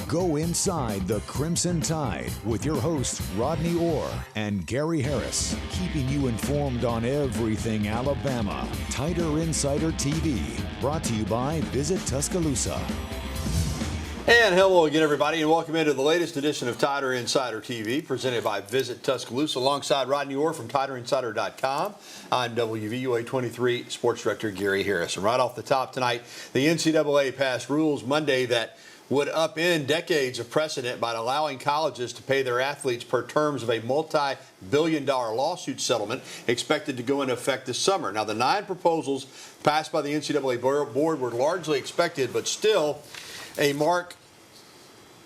Go inside the Crimson Tide with your hosts Rodney Orr and Gary Harris, keeping you informed on everything Alabama. Tider Insider TV, brought to you by Visit Tuscaloosa. And hello again, everybody, and welcome into the latest edition of Tider Insider TV, presented by Visit Tuscaloosa, alongside Rodney Orr from TiderInsider.com. I'm WVUA 23 Sports Director Gary Harris. And right off the top tonight, the NCAA passed rules Monday that would upend decades of precedent by allowing colleges to pay their athletes per terms of a multi-billion-dollar lawsuit settlement expected to go into effect this summer. Now, the 9 proposals passed by the NCAA board were largely expected, but still a mark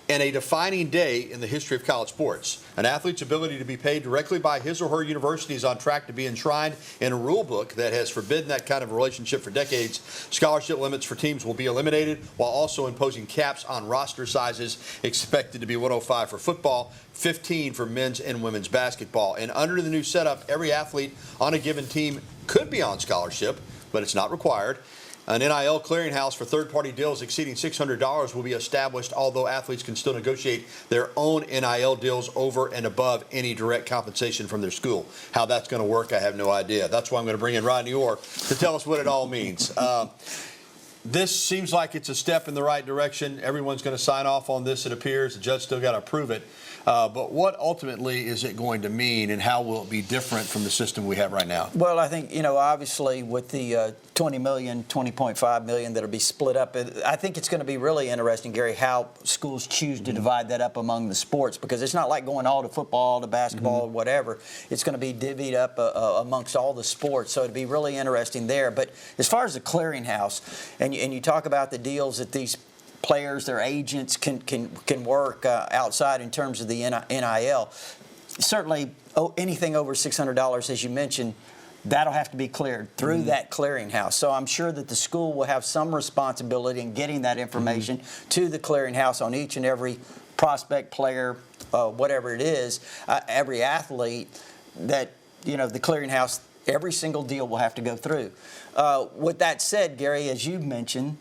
and a defining day in the history of college sports. An athlete's ability to be paid directly by his or her university is on track to be enshrined in a rule book that has forbidden that kind of relationship for decades. Scholarship limits for teams will be eliminated, while also imposing caps on roster sizes, expected to be 105 for football, 15 for men's and women's basketball. And under the new setup, every athlete on a given team could be on scholarship, but it's not required. An NIL clearinghouse for third-party deals exceeding $600 will be established, although athletes can still negotiate their own NIL deals over and above any direct compensation from their school. How that's going to work, I have no idea. That's why I'm going to bring in Rodney Orr to tell us what it all means. This seems like it's a step in the right direction. Everyone's going to sign off on this, it appears. The judge still got to approve it. But what ultimately is it going to mean, and how will it be different from the system we have right now? Well, I think, obviously with the $20.5 million that'll be split up, I think it's going to be really interesting, Gary, how schools choose to divide that up among the sports, because it's not like going all to football, to basketball, or whatever. It's going to be divvied up amongst all the sports, so it'll be really interesting there. But as far as the clearinghouse, and you talk about the deals that these players, their agents can work outside in terms of the NIL. Certainly, anything over $600, as you mentioned, that'll have to be cleared through that clearinghouse. So I'm sure that the school will have some responsibility in getting that information to the clearinghouse on each and every prospect, player, whatever it is, every athlete that, the clearinghouse, every single deal will have to go through. With that said, Gary, as you mentioned,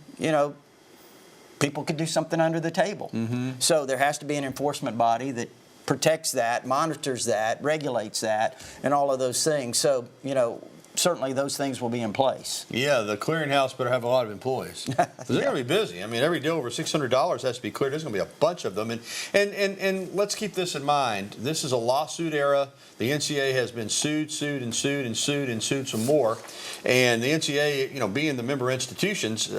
people could do something under the table. So there has to be an enforcement body that protects that, monitors that, regulates that, and all of those things. So, certainly those things will be in place. Yeah, the clearinghouse better have a lot of employees. Because they're going to be busy. I mean, every deal over $600 has to be cleared. There's going to be a bunch of them. And let's keep this in mind. This is a lawsuit era. The NCAA has been sued some more. And the NCAA, being the member institutions,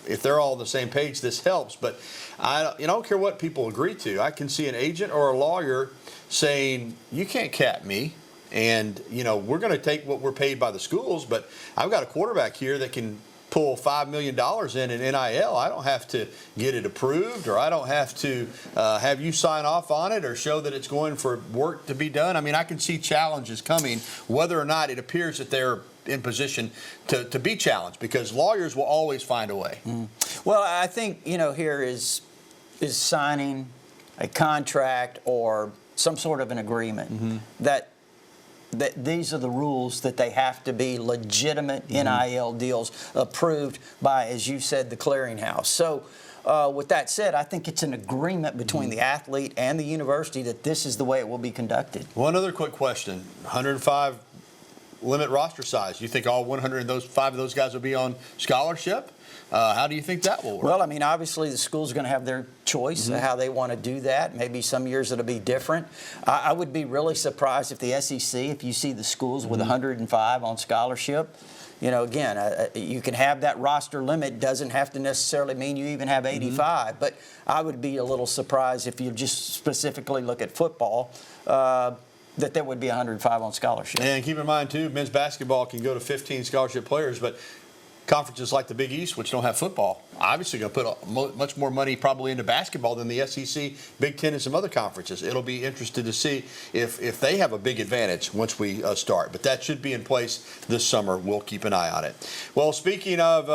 if they're all on the same page, this helps. But I don't care what people agree to. I can see an agent or a lawyer saying, you can't cap me. And, we're going to take what we're paid by the schools, but I've got a quarterback here that can pull $5 million in NIL. I don't have to get it approved, or I don't have to have you sign off on it or show that it's going for work to be done. I mean, I can see challenges coming, whether or not it appears that they're in position to be challenged, because lawyers will always find a way. Well, I think, here is signing a contract or some sort of an agreement that these are the rules, that they have to be legitimate NIL deals approved by, as you said, the clearinghouse. So with that said, I think it's an agreement between the athlete and the university that this is the way it will be conducted. One other quick question. 105 limit roster size. You think all 105 of those guys will be on scholarship? How do you think that will work? Well, I mean, obviously the school's going to have their choice of how they want to do that. Maybe some years it'll be different. I would be really surprised if the SEC, if you see the schools with 105 on scholarship, again, you can have that roster limit. Doesn't have to necessarily mean you even have 85. But I would be a little surprised if you just specifically look at football, that there would be 105 on scholarship. And keep in mind, too, men's basketball can go to 15 scholarship players, but conferences like the Big East, which don't have football, obviously going to put much more money probably into basketball than the SEC, Big Ten, and some other conferences. It'll be interesting to see if they have a big advantage once we start. But that should be in place this summer. We'll keep an eye on it. Well, speaking of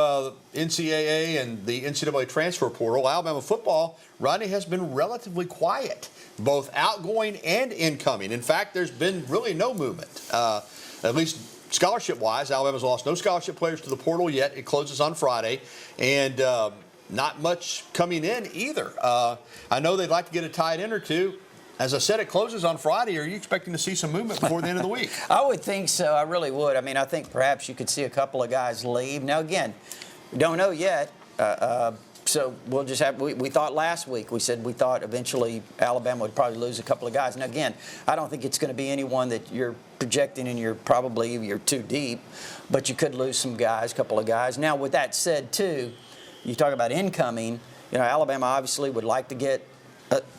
NCAA and the NCAA transfer portal, Alabama football, Rodney, has been relatively quiet, both outgoing and incoming. In fact, there's been really no movement, at least scholarship-wise. Alabama's lost no scholarship players to the portal yet. It closes on Friday. And not much coming in either. I know they'd like to get a tight end or two. As I said, it closes on Friday. Are you expecting to see some movement before the end of the week? I would think so. I really would. I mean, I think perhaps you could see a couple of guys leave. Now, again, we don't know yet. So we'll just have, we thought last week, we said we thought eventually Alabama would probably lose a couple of guys. Now, again, I don't think it's going to be anyone that you're projecting and you're too deep, but you could lose some guys, a couple of guys. Now, with that said, too, you talk about incoming, Alabama obviously would like to get,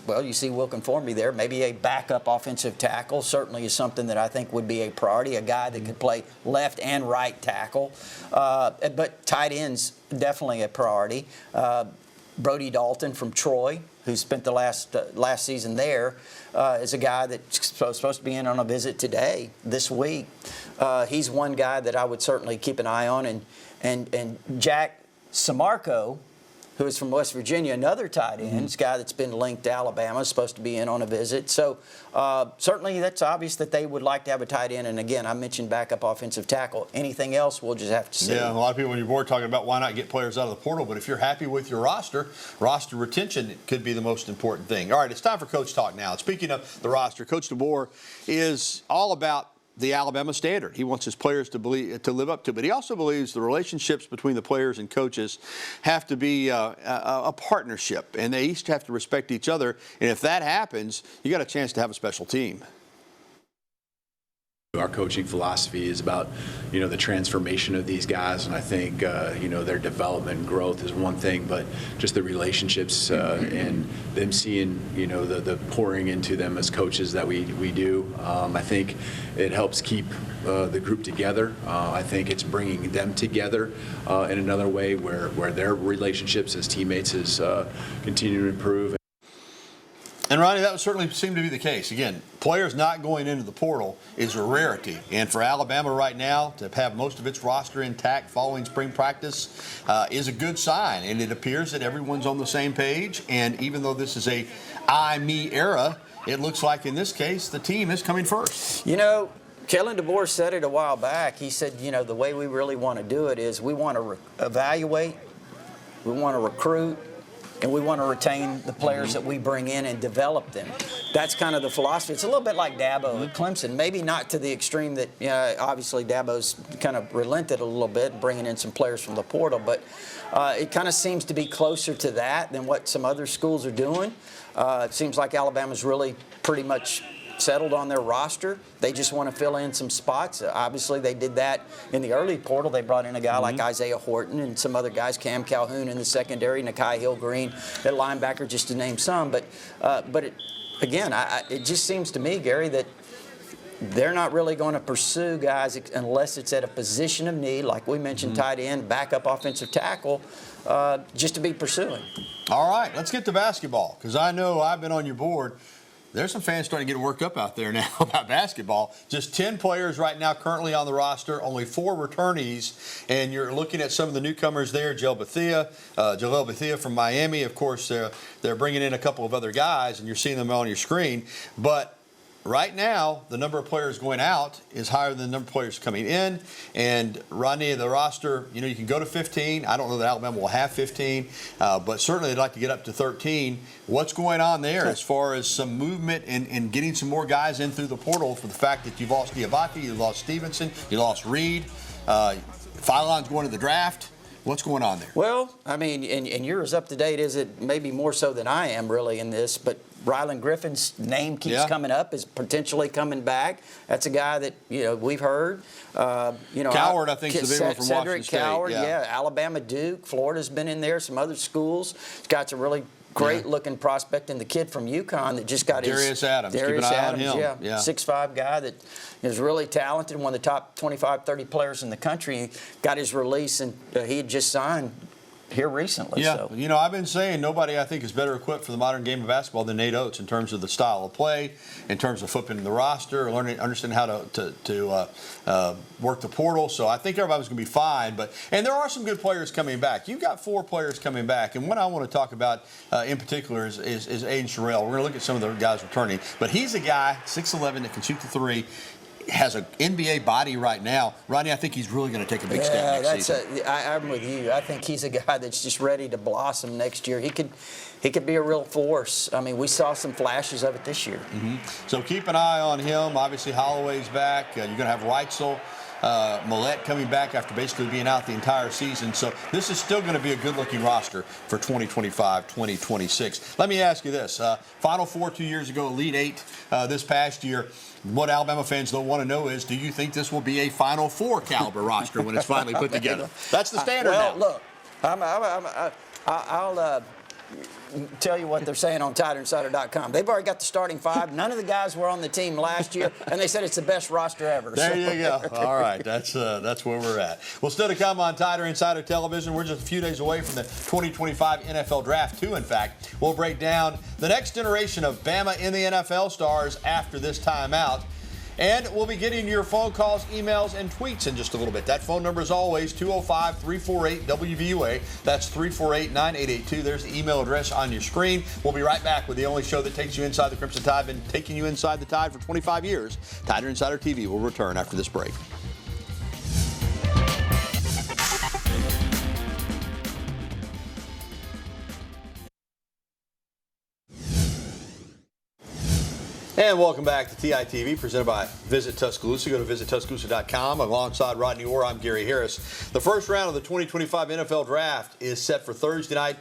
well, you see Will Conformity there. Maybe a backup offensive tackle certainly is something that I think would be a priority, a guy that could play left and right tackle. But tight ends, definitely a priority. Brody Dalton from Troy, who spent the last season there, is a guy that's supposed to be in on a visit this week. He's one guy that I would certainly keep an eye on. And Jack Samarco, who is from West Virginia, another tight end, this guy that's been linked to Alabama, is supposed to be in on a visit. So certainly that's obvious that they would like to have a tight end. And again, I mentioned backup offensive tackle. Anything else, we'll just have to see. Yeah, a lot of people on your board talking about why not get players out of the portal. But if you're happy with your roster retention could be the most important thing. All right, it's time for Coach Talk now. Speaking of the roster, Coach DeBoer is all about the Alabama standard. He wants his players to live up to, but he also believes the relationships between the players and coaches have to be a partnership, and they each have to respect each other. And if that happens, you got a chance to have a special team. Our coaching philosophy is about, the transformation of these guys, and I think, their development and growth is one thing, but just the relationships and them seeing, the pouring into them as coaches that we do. I think it helps keep the group together. I think it's bringing them together in another way where their relationships as teammates is continue to improve. And, Ronnie, that would certainly seem to be the case. Again, players not going into the portal is a rarity. And for Alabama right now to have most of its roster intact following spring practice is a good sign. And it appears that everyone's on the same page. And even though this is a I-me era, it looks like in this case the team is coming first. Kalen DeBoer said it a while back. He said, the way we really want to do it is we want to evaluate, we want to recruit, and we want to retain the players that we bring in and develop them. That's kind of the philosophy. It's a little bit like Dabo at Clemson. Maybe not to the extreme that, obviously Dabo's kind of relented a little bit, bringing in some players from the portal. But it kind of seems to be closer to that than what some other schools are doing. It seems like Alabama's really pretty much settled on their roster. They just want to fill in some spots. Obviously, they did that in the early portal. They brought in a guy like Isaiah Horton and some other guys, Cam Calhoun in the secondary, Nakai Hill-Green at linebacker, just to name some. But it just seems to me, Gary, that they're not really going to pursue guys unless it's at a position of need, like we mentioned, tight end, backup offensive tackle, just to be pursuing. All right, let's get to basketball, because I know I've been on your board. There's some fans starting to get worked up out there now about basketball. Just 10 players right now currently on the roster, only 4 returnees. And you're looking at some of the newcomers there, Jaleel Bethea from Miami. Of course, they're bringing in a couple of other guys, and you're seeing them on your screen. But right now, the number of players going out is higher than the number of players coming in. And, Rodney, the roster, you can go to 15. I don't know that Alabama will have 15, but certainly they'd like to get up to 13. What's going on there as far as some movement and getting some more guys in through the portal for the fact that you've lost Diabate, you lost Stevenson, you lost Reed, Philon's going to the draft? What's going on there? Well, I mean, and you're as up to date as it maybe more so than I am really in this, but Rylan Griffin's name keeps coming up, is potentially coming back. That's a guy that we've heard. Coward, I think, is the big one from Washington State. Coward, yeah. Alabama, Duke, Florida's been in there. Some other schools. He's got some really great-looking prospect, and the kid from UConn that just got Darius Adams. Darius Keep an eye Adams, on him. yeah, 6'5" guy that is really talented, one of the top 25, 30 players in the country. Got his release, and he had just signed here recently. Yeah, so. I've been saying nobody, I think, is better equipped for the modern game of basketball than Nate Oates in terms of the style of play, in terms of flipping the roster, understanding how to work the portal. So I think everybody's going to be fine. And there are some good players coming back. You've got 4 players coming back, and what I want to talk about in particular is Aiden Sherrill. We're going to look at some of the guys returning, but he's a guy 6'11" that can shoot the 3. has an NBA body right now. Rodney, I think he's really going to take a big step next season. I'm with you. I think he's a guy that's just ready to blossom next year. He could be a real force. I mean, we saw some flashes of it this year. So keep an eye on him. Obviously, Holloway's back. You're going to have Reitzel. Millette coming back after basically being out the entire season. So this is still going to be a good-looking roster for 2025, 2026. Let me ask you this. Final Four 2 years ago, Elite Eight this past year. What Alabama fans don't want to know is, do you think this will be a Final Four caliber roster when it's finally put together? That's the standard now. Well, look, I'll tell you what they're saying on TiderInsider.com. They've already got the starting five. None of the guys were on the team last year, and they said it's the best roster ever. There you go. All right, that's where we're at. Well, still to come on Tider Insider Television. We're just a few days away from the 2025 NFL Draft, too, in fact. We'll break down the next generation of Bama in the NFL stars after this timeout. And we'll be getting your phone calls, emails, and tweets in just a little bit. That phone number is always 205-348-WVUA. That's 348-9882. There's the email address on your screen. We'll be right back with the only show that takes you inside the Crimson Tide. Been taking you inside the Tide for 25 years. Tider Insider TV will return after this break. And welcome back to TITV, presented by Visit Tuscaloosa. Go to visittuscaloosa.com. Alongside Rodney Orr, I'm Gary Harris. The first round of the 2025 NFL Draft is set for Thursday night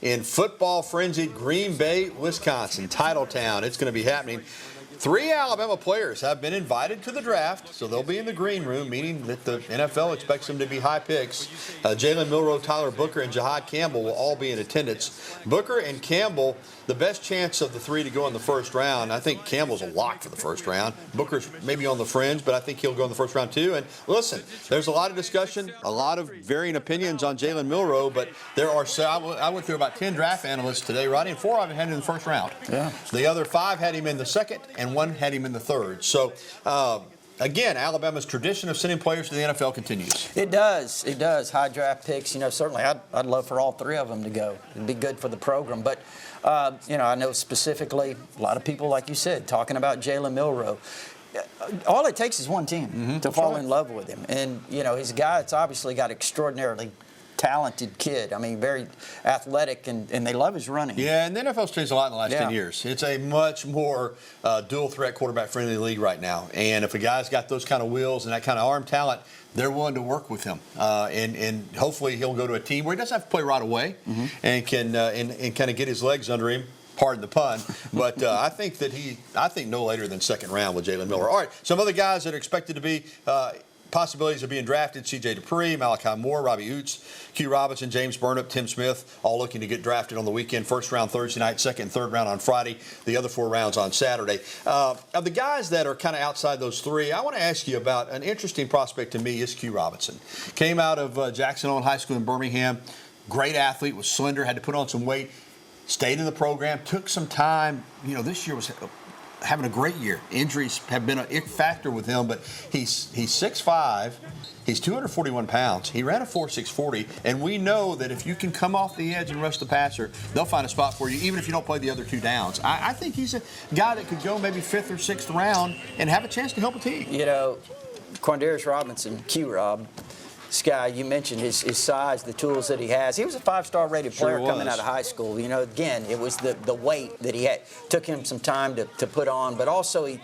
in football-frenzied Green Bay, Wisconsin, Titletown. It's going to be happening. 3 Alabama players have been invited to the draft, so they'll be in the green room, meaning that the NFL expects them to be high picks. Jalen Milroe, Tyler Booker, and Jahad Campbell will all be in attendance. Booker and Campbell, the best chance of the 3 to go in the first round. I think Campbell's a lock for the first round. Booker's maybe on the fringe, but I think he'll go in the first round too. And listen, there's a lot of discussion, a lot of varying opinions on Jalen Milroe, but there are, I went through about 10 draft analysts today, Rodney, and 4 of them had him in the first round. Yeah. The other 5 had him in the second, and 1 had him in the third. So, again, Alabama's tradition of sending players to the NFL continues. It does. It does. High draft picks. You know, certainly I'd love for all 3 of them to go. It'd be good for the program. But, you know, I know specifically a lot of people, like you said, talking about Jalen Milroe. All it takes is one team to fall in love with him. And, you know, he's a guy that's obviously got extraordinarily talented kid. I mean, very athletic, and they love his running. Yeah, and the NFL's changed a lot in the last 10 years. It's a much more dual-threat quarterback-friendly league right now. And if a guy's got those kind of wheels and that kind of arm talent, they're willing to work with him. And hopefully he'll go to a team where he doesn't have to play right away and can and kind of get his legs under him. Pardon the pun, but I think no later than second round with Jalen Milroe. All right, some other guys that are expected to be possibilities of being drafted: C.J. Dupree, Malachi Moore, Robbie Oots, Q Robinson, James Burnip, Tim Smith, all looking to get drafted on the weekend. First round Thursday night, second and third round on Friday, the other 4 rounds on Saturday. Of the guys that are kind of outside those 3, I want to ask you about an interesting prospect to me is Q Robinson. Came out of Jackson Hole High School in Birmingham. Great athlete, was slender, had to put on some weight, stayed in the program, took some time. You know, this year was having a great year. Injuries have been an factor with him, but he's 6'5", he's 241 pounds. He ran a 4.640, and we know that if you can come off the edge and rush the passer, they'll find a spot for you, even if you don't play the other 2 downs. I think he's a guy that could go maybe 5th or 6th round and have a chance to help a team. You know, Quandarius Robinson, Q-Rob, this guy, you mentioned his size, the tools that he has. He was a 5-star rated player coming out of high school. You know, again, it was the weight that he had. Took him some time to put on, but also he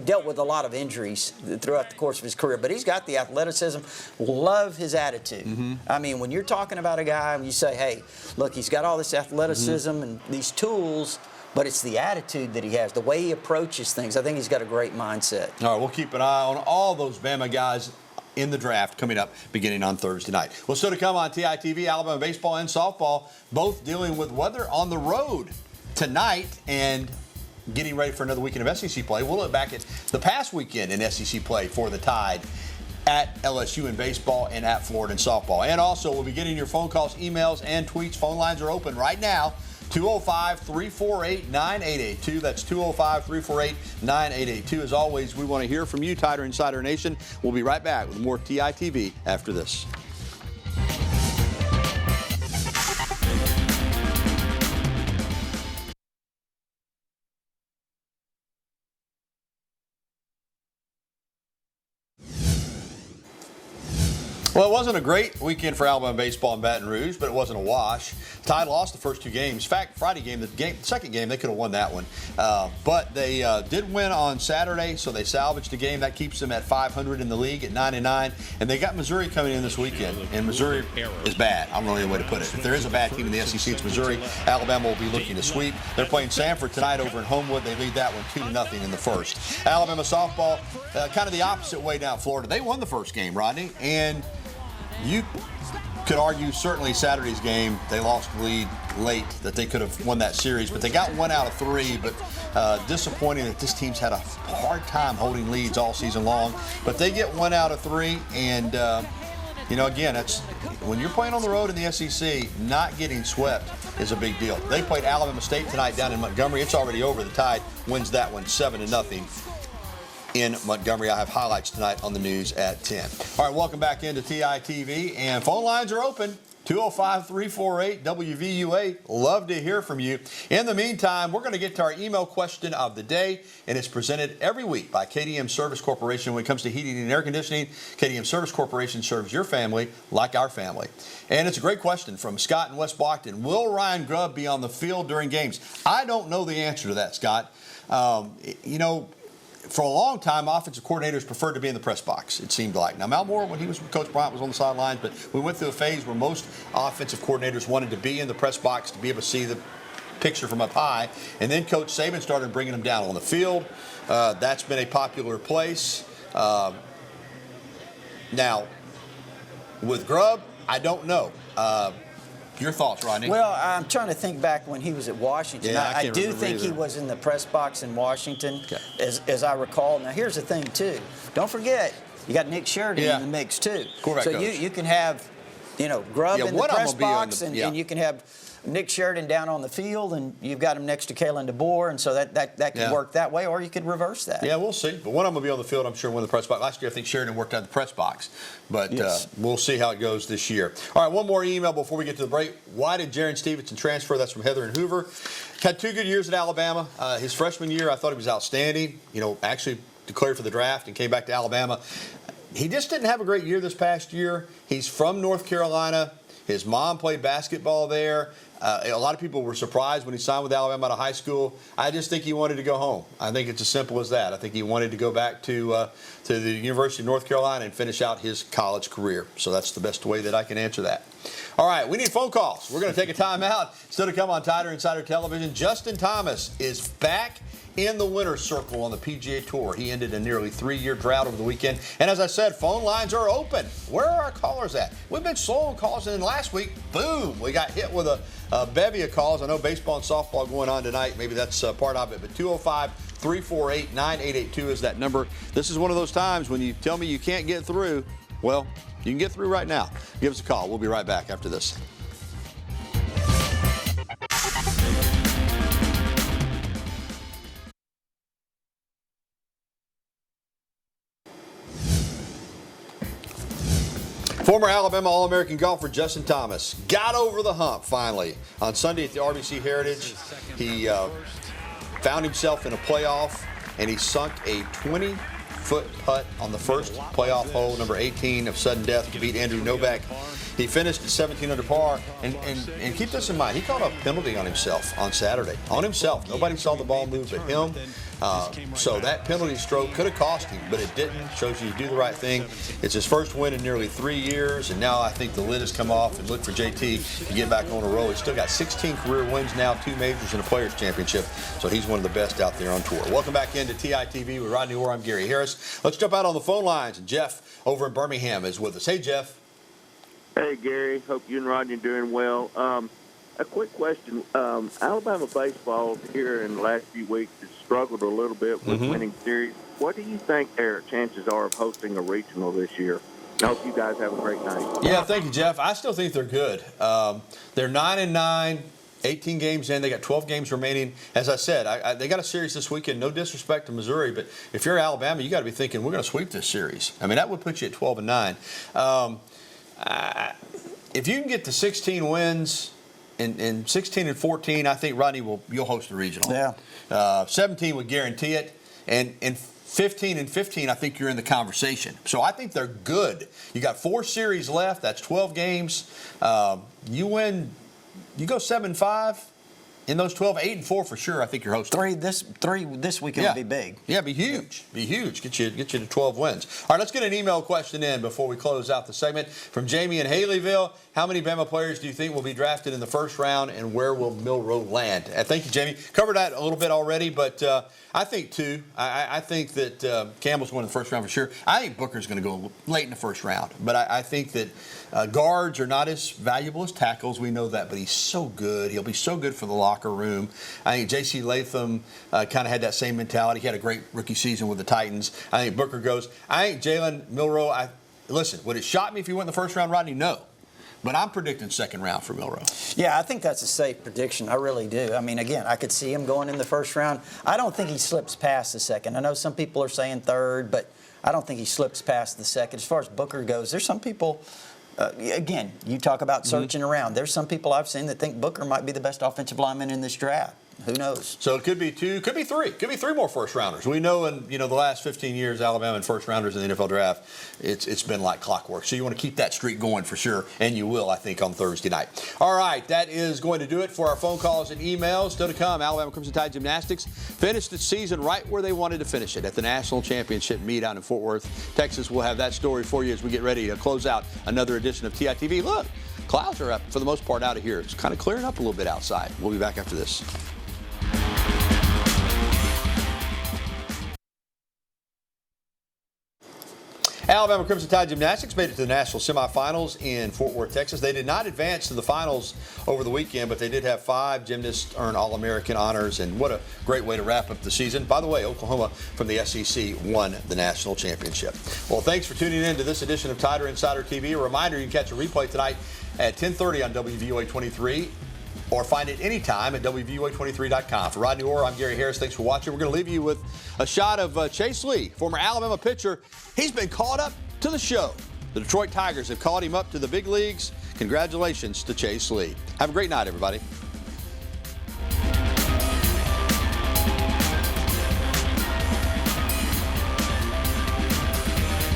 dealt with a lot of injuries throughout the course of his career. But he's got the athleticism. Love his attitude. I mean, when you're talking about a guy and you say, hey, look, he's got all this athleticism and these tools, but it's the attitude that he has, the way he approaches things. I think he's got a great mindset. All right, we'll keep an eye on all those Bama guys in the draft coming up beginning on Thursday night. Well, still to come on TITV, Alabama baseball and softball, both dealing with weather on the road tonight and getting ready for another weekend of SEC play. We'll look back at the past weekend in SEC play for the Tide at LSU in baseball and at Florida in softball. And also, we'll be getting your phone calls, emails, and tweets. Phone lines are open right now. 205-348-9882. That's 205-348-9882. As always, we want to hear from you, Tider Insider Nation. We'll be right back with more TITV after this. Well, it wasn't a great weekend for Alabama baseball in Baton Rouge, but it wasn't a wash. Tide lost the first two games. In fact, Friday game, the second game, they could have won that one. But they did win on Saturday, so they salvaged the game. That keeps them at 500 in the league at 9-9. And they got Missouri coming in this weekend. And Missouri is bad. I don't know any way to put it. If there is a bad team in the SEC, it's Missouri. Alabama will be looking to sweep. They're playing Samford tonight over in Homewood. They lead that one 2-0 in the first. Alabama softball, kind of the opposite way down Florida. They won the first game, Rodney, and you could argue certainly Saturday's game, they lost the lead late, that they could have won that series, but they got 1 out of 3, but disappointing that this team's had a hard time holding leads all season long, but they get 1 out of 3, and again, that's when you're playing on the road in the SEC, not getting swept is a big deal. They played Alabama State tonight down in Montgomery. It's already over. The Tide wins that one 7-0. In Montgomery. I have highlights tonight on the news at 10. All right, welcome back into TITV, and phone lines are open. 205-348-WVUA. Love to hear from you. In the meantime, we're going to get to our email question of the day, and it's presented every week by KDM Service Corporation. When it comes to heating and air conditioning, KDM Service Corporation serves your family like our family. And it's a great question from Scott in West Blockton. Will Ryan Grubb be on the field during games? I don't know the answer to that, Scott. For a long time, offensive coordinators preferred to be in the press box, it seemed like. Now, Mal Moore, when he was with Coach Bryant, was on the sidelines, but we went through a phase where most offensive coordinators wanted to be in the press box to be able to see the picture from up high. And then Coach Saban started bringing them down on the field. That's been a popular place. Now, with Grubb, I don't know. Your thoughts, Rodney? Well, I'm trying to think back when he was at Washington. Yeah, I do think he was in the press box in Washington, as I recall. Now, here's the thing, too. Don't forget, you got Nick Sheridan in the mix, too. Quarterback so coach. you can have, Grubb in the press box, and you can have Nick Sheridan down on the field, and you've got him next to Kalen DeBoer, and so that could work that way, or you could reverse that. Yeah, we'll see. But one of them will be on the field, I'm sure, when the press box. Last year, I think Sheridan worked out the press box. But we'll see how it goes this year. All right, one more email before we get to the break. Why did Jaron Stevenson transfer? That's from Heather and Hoover. Had 2 good years at Alabama. His freshman year, I thought he was outstanding. Actually declared for the draft and came back to Alabama. He just didn't have a great year this past year. He's from North Carolina. His mom played basketball there. A lot of people were surprised when he signed with Alabama out of high school. I just think he wanted to go home. I think it's as simple as that. I think he wanted to go back to the University of North Carolina and finish out his college career. So that's the best way that I can answer that. All right, we need phone calls. We're going to take a timeout. Still to come on Tider Insider Television, Justin Thomas is back in the winner's circle on the PGA Tour. He ended a nearly 3-year drought over the weekend. And as I said, phone lines are open. Where are our callers at? We've been slow on calls, and then last week, boom, we got hit with a bevy of calls. I know baseball and softball going on tonight. Maybe that's part of it. But 205-348-9882 is that number. This is one of those times when you tell me you can't get through. Well, you can get through right now. Give us a call. We'll be right back after this. Former Alabama All-American golfer Justin Thomas got over the hump finally on Sunday at the RBC Heritage. He found himself in a playoff, and he sunk a 20-foot putt on the first playoff hole, number 18 of sudden death, to beat Andrew Novak. He finished at 17 under par, and keep this in mind, he caught a penalty on himself on Saturday. On himself. Nobody saw the ball move but him. So that penalty stroke could have cost him, but it didn't. Shows you do the right thing. It's his first win in nearly 3 years, and now I think the lid has come off, and look for JT to get back on a roll. He's still got 16 career wins now, 2 majors and a Players Championship, so he's one of the best out there on tour. Welcome back into TITV with Rodney Orr. I'm Gary Harris. Let's jump out on the phone lines, and Jeff over in Birmingham is with us. Hey, Jeff. Hey, Gary. Hope you and Rodney are doing well. A quick question. Alabama baseball here in the last few weeks has struggled a little bit with winning series. What do you think their chances are of hosting a regional this year? I hope you guys have a great night. Yeah, thank you, Jeff. I still think they're good. They're 9-9, 18 games in. They got 12 games remaining. As I said, they got a series this weekend. No disrespect to Missouri, but if you're Alabama, you got to be thinking we're going to sweep this series. I mean, that would put you at 12-9. If you can get to 16 wins and 16-14, I think Rodney you'll host the regional. Yeah. 17 would guarantee it, and 15-15, I think you're in the conversation. So I think they're good. You got 4 series left. That's 12 games. You win, you go 7-5 in those 12, 8-4 for sure. I think you're hosting. 3 this weekend would be big. Yeah, be huge. Be huge. Get you to 12 wins. All right, let's get an email question in before we close out the segment from Jamie in Haleyville. How many Bama players do you think will be drafted in the first round, and where will Milroe land? Thank you, Jamie. Covered that a little bit already, but I think 2. I think that Campbell's going in the first round for sure. I think Booker's going to go late in the first round, but I think that guards are not as valuable as tackles. We know that, but he's so good. He'll be so good for the locker room. I think J.C. Latham kind of had that same mentality. He had a great rookie season with the Titans. I think Booker goes. I think Jalen Milroe, listen, would it shock me if he went in the first round, Rodney? No. But I'm predicting second round for Milroe. Yeah, I think that's a safe prediction. I really do. I mean, again, I could see him going in the first round. I don't think he slips past the second. I know some people are saying third, but I don't think he slips past the second. As far as Booker goes, there's some people, again, you talk about searching around. There's some people I've seen that think Booker might be the best offensive lineman in this draft. Who knows? So it could be 2, could be 3. Could be 3 more first rounders. We know in the last 15 years, Alabama and first rounders in the NFL draft, it's been like clockwork. So you want to keep that streak going for sure, and you will, I think, on Thursday night. All right, that is going to do it for our phone calls and emails. Still to come, Alabama Crimson Tide Gymnastics finished its season right where they wanted to finish it, at the National Championship meet out in Fort Worth, Texas. We'll have that story for you as we get ready to close out another edition of TITV. Look, clouds are up for the most part out of here. It's kind of clearing up a little bit outside. We'll be back after this. Alabama Crimson Tide Gymnastics made it to the national semifinals in Fort Worth, Texas. They did not advance to the finals over the weekend, but they did have 5 gymnasts earn All-American honors, and what a great way to wrap up the season. By the way, Oklahoma from the SEC won the national championship. Well, thanks for tuning in to this edition of Tider Insider TV. A reminder, you can catch a replay tonight at 10:30 on WVUA 23. Or find it anytime at WVUA23.com. For Rodney Orr, I'm Gary Harris. Thanks for watching. We're going to leave you with a shot of Chase Lee, former Alabama pitcher. He's been called up to the show. The Detroit Tigers have called him up to the big leagues. Congratulations to Chase Lee. Have a great night, everybody.